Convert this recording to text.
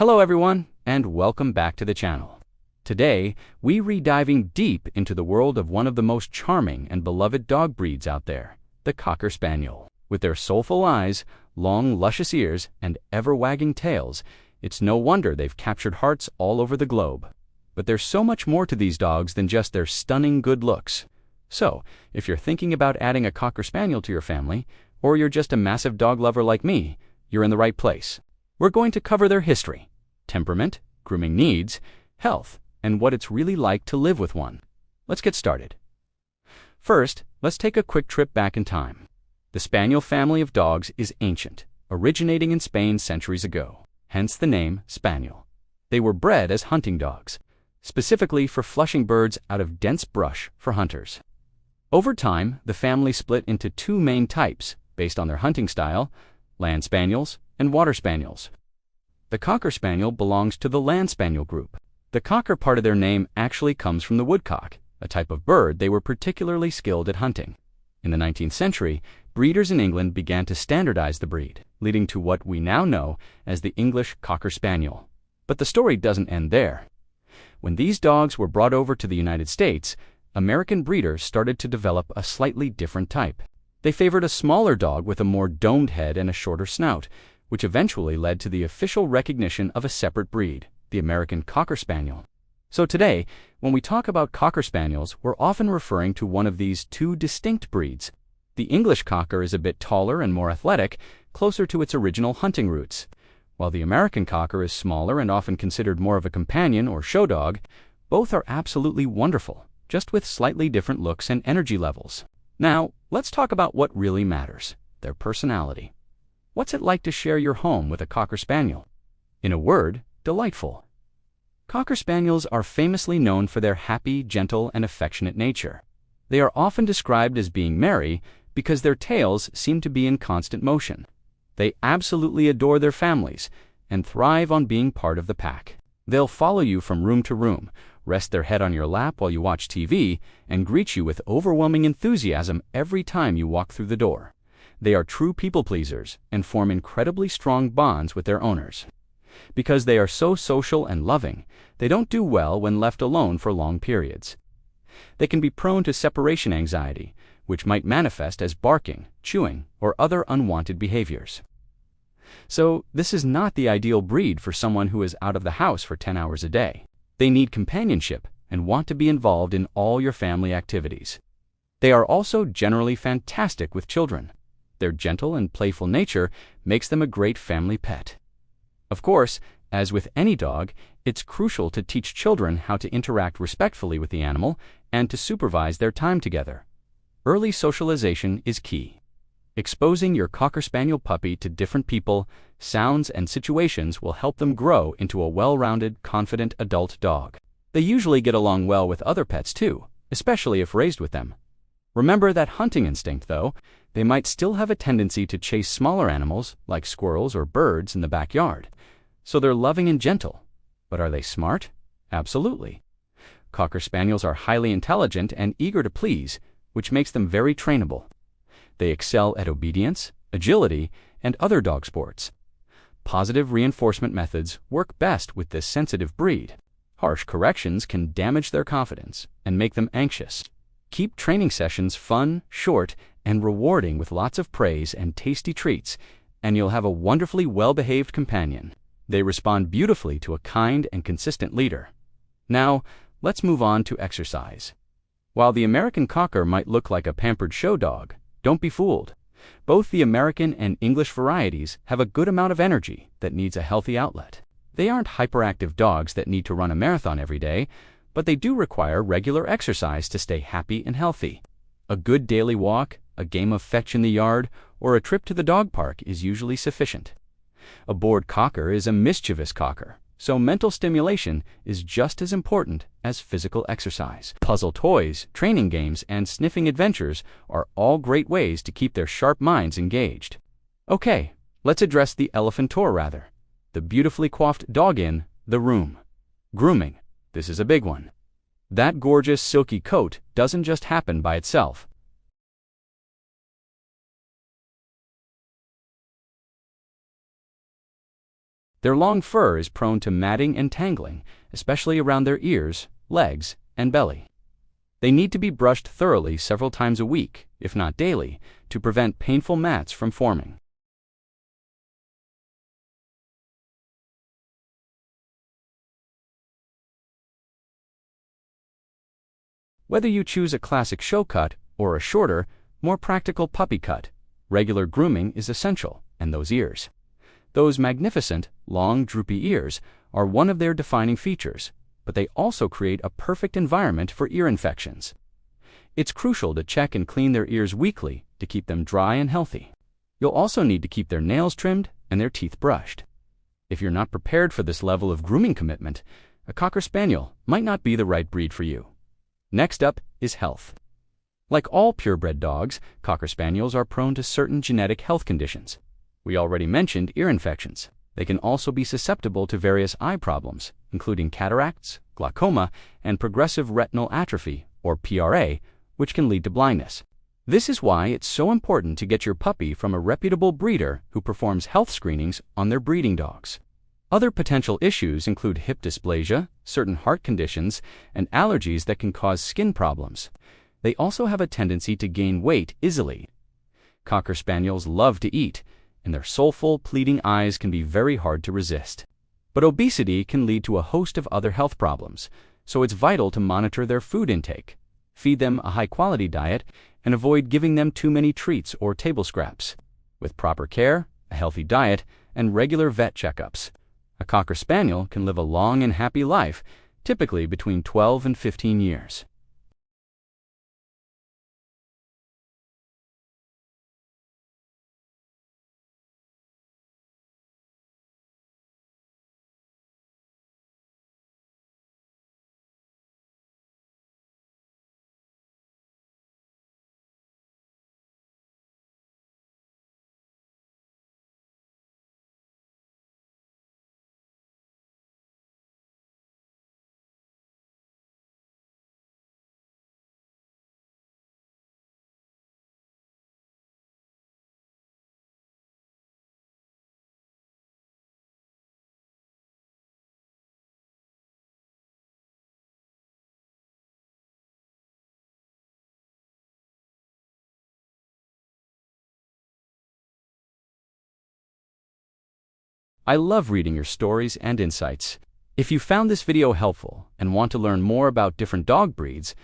Hello everyone, and welcome back to the channel. Today, we're diving deep into the world of one of the most charming and beloved dog breeds out there, the Cocker Spaniel. With their soulful eyes, long luscious ears, and ever-wagging tails, it's no wonder they've captured hearts all over the globe. But there's so much more to these dogs than just their stunning good looks. So, if you're thinking about adding a Cocker Spaniel to your family, or you're just a massive dog lover like me, you're in the right place. We're going to cover their history, temperament, grooming needs, health, and what it's really like to live with one. Let's get started. First, let's take a quick trip back in time. The Spaniel family of dogs is ancient, originating in Spain centuries ago, hence the name Spaniel. They were bred as hunting dogs, specifically for flushing birds out of dense brush for hunters. Over time, the family split into two main types based on their hunting style: land spaniels and water spaniels. The Cocker Spaniel belongs to the land spaniel group. The cocker part of their name actually comes from the woodcock, a type of bird they were particularly skilled at hunting. In the 19th century, breeders in England began to standardize the breed, leading to what we now know as the English Cocker Spaniel. But the story doesn't end there. When these dogs were brought over to the United States, American breeders started to develop a slightly different type. They favored a smaller dog with a more domed head and a shorter snout, which eventually led to the official recognition of a separate breed, the American Cocker Spaniel. So today, when we talk about Cocker Spaniels, we're often referring to one of these two distinct breeds. The English Cocker is a bit taller and more athletic, closer to its original hunting roots, while the American Cocker is smaller and often considered more of a companion or show dog. Both are absolutely wonderful, just with slightly different looks and energy levels. Now, let's talk about what really matters: their personality. What's it like to share your home with a Cocker Spaniel? In a word, delightful. Cocker Spaniels are famously known for their happy, gentle, and affectionate nature. They are often described as being merry because their tails seem to be in constant motion. They absolutely adore their families and thrive on being part of the pack. They'll follow you from room to room, rest their head on your lap while you watch TV, and greet you with overwhelming enthusiasm every time you walk through the door. They are true people pleasers and form incredibly strong bonds with their owners. Because they are so social and loving, they don't do well when left alone for long periods. They can be prone to separation anxiety, which might manifest as barking, chewing, or other unwanted behaviors. So, this is not the ideal breed for someone who is out of the house for 10 hours a day. They need companionship and want to be involved in all your family activities. They are also generally fantastic with children. Their gentle and playful nature makes them a great family pet. Of course, as with any dog, it's crucial to teach children how to interact respectfully with the animal and to supervise their time together. Early socialization is key. Exposing your Cocker Spaniel puppy to different people, sounds, and situations will help them grow into a well-rounded, confident adult dog. They usually get along well with other pets too, especially if raised with them. Remember that hunting instinct, though. They might still have a tendency to chase smaller animals, like squirrels or birds, in the backyard. So they're loving and gentle. But are they smart? Absolutely. Cocker Spaniels are highly intelligent and eager to please, which makes them very trainable. They excel at obedience, agility, and other dog sports. Positive reinforcement methods work best with this sensitive breed. Harsh corrections can damage their confidence and make them anxious. Keep training sessions fun, short, and rewarding with lots of praise and tasty treats, and you'll have a wonderfully well-behaved companion. They respond beautifully to a kind and consistent leader. Now, let's move on to exercise. While the American Cocker might look like a pampered show dog, don't be fooled. Both the American and English varieties have a good amount of energy that needs a healthy outlet. They aren't hyperactive dogs that need to run a marathon every day, but they do require regular exercise to stay happy and healthy. A good daily walk, a game of fetch in the yard, or a trip to the dog park is usually sufficient. A bored cocker is a mischievous cocker, so mental stimulation is just as important as physical exercise. Puzzle toys, training games, and sniffing adventures are all great ways to keep their sharp minds engaged. Okay, let's address the elephant, or rather, the beautifully coiffed dog in the room. Grooming. This is a big one. That gorgeous silky coat doesn't just happen by itself. Their long fur is prone to matting and tangling, especially around their ears, legs, and belly. They need to be brushed thoroughly several times a week, if not daily, to prevent painful mats from forming. Whether you choose a classic show cut or a shorter, more practical puppy cut, regular grooming is essential, and those ears. Those magnificent, long, droopy ears are one of their defining features, but they also create a perfect environment for ear infections. It's crucial to check and clean their ears weekly to keep them dry and healthy. You'll also need to keep their nails trimmed and their teeth brushed. If you're not prepared for this level of grooming commitment, a Cocker Spaniel might not be the right breed for you. Next up is health. Like all purebred dogs, Cocker Spaniels are prone to certain genetic health conditions. We already mentioned ear infections. They can also be susceptible to various eye problems, including cataracts, glaucoma, and progressive retinal atrophy, or PRA, which can lead to blindness. This is why it's so important to get your puppy from a reputable breeder who performs health screenings on their breeding dogs. Other potential issues include hip dysplasia, certain heart conditions, and allergies that can cause skin problems. They also have a tendency to gain weight easily. Cocker Spaniels love to eat, and their soulful, pleading eyes can be very hard to resist. But obesity can lead to a host of other health problems, so it's vital to monitor their food intake, feed them a high-quality diet, and avoid giving them too many treats or table scraps. With proper care, a healthy diet, and regular vet checkups, a Cocker Spaniel can live a long and happy life, typically between 12 and 15 years. I love reading your stories and insights. If you found this video helpful and want to learn more about different dog breeds,